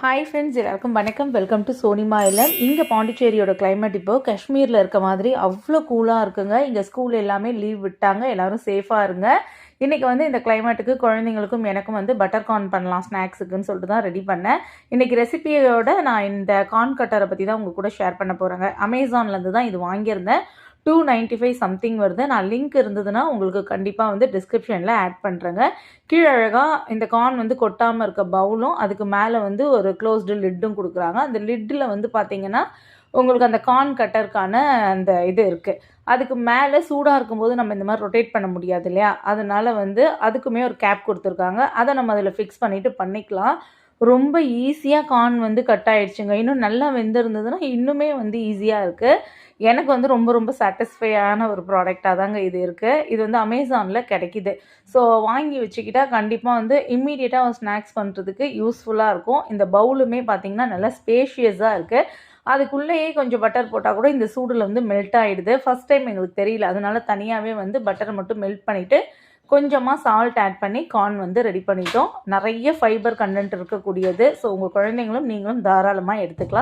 Hi friends, எல்லாருக்கும் வணக்கம். Welcome to Sonima இல்லம். இங்கே பாண்டிச்சேரியோட கிளைமேட் இப்போ காஷ்மீரில் இருக்க மாதிரி அவ்வளோ கூலாக இருக்குங்க. இங்கே ஸ்கூல் எல்லாமே லீவ் விட்டாங்க. எல்லோரும் சேஃபாக இருங்க. இன்றைக்கி இந்த கிளைமேட்டுக்கு குழந்தைங்களுக்கும் எனக்கும் பட்டர் கார்ன் பண்ணலாம் ஸ்நாக்ஸுக்குன்னு சொல்லிட்டு தான் ரெடி பண்ணேன். இன்றைக்கி ரெசிபியோட நான் இந்த கார்ன் கட்டரை பற்றி தான் உங்கள் கூட ஷேர் பண்ண போகிறேங்க. அமேசான்லேருந்து தான் இது வாங்கியிருந்தேன். 295 சம்திங் வருது. நான் லிங்க் இருந்ததுன்னா உங்களுக்கு கண்டிப்பாக டிஸ்கிரிப்ஷனில் ஆட் பண்ணுறேங்க. கீழே அழகாக இந்த கார்ன் கொட்டாமல் இருக்க பவுலும் அதுக்கு மேலே ஒரு க்ளோஸ்டு லிட்டும் கொடுக்குறாங்க. அந்த லிட்டில் பார்த்தீங்கன்னா உங்களுக்கு அந்த கார்ன் கட்டருக்கான அந்த இது இருக்குது. அதுக்கு மேலே சூடாக இருக்கும்போது நம்ம இந்த மாதிரி ரொட்டேட் பண்ண முடியாது இல்லையா, அதனால் அதுக்குமே ஒரு கேப் கொடுத்துருக்காங்க. அதை நம்ம அதில் ஃபிக்ஸ் பண்ணிவிட்டு பண்ணிக்கலாம். ரொம்ப ஈஸியாக கார்ன் கட் ஆகிடுச்சுங்க. இன்னும் நல்லா வெந்திருந்ததுன்னா இன்னுமே ஈஸியாக இருக்குது. எனக்கு ரொம்ப ரொம்ப சாட்டிஸ்ஃபையான ஒரு ப்ராடக்டாக தாங்க இது இருக்குது. இது அமேசானில் கிடைக்கிது. ஸோ வாங்கி வச்சுக்கிட்டால் கண்டிப்பாக இம்மீடியட்டாக ஸ்நாக்ஸ் பண்ணுறதுக்கு யூஸ்ஃபுல்லாக இருக்கும். இந்த பவுலுமே பார்த்திங்கன்னா நல்லா ஸ்பேஷியஸாக இருக்குது. அதுக்குள்ளேயே கொஞ்சம் பட்டர் போட்டால் கூட இந்த சூடில் மெல்ட் ஆகிடுது. ஃபஸ்ட் டைம் எங்களுக்கு தெரியல, அதனால தனியாகவே பட்டரை மட்டும் மெல்ட் பண்ணிவிட்டு கொஞ்சமாக சால்ட் ஆட் பண்ணி கார்ன் ரெடி பண்ணிட்டோம். நிறைய ஃபைபர் கண்டென்ட் இருக்கக்கூடியது. ஸோ உங்கள் குழந்தைங்களும் நீங்களும் தாராளமாக எடுத்துக்கலாம்.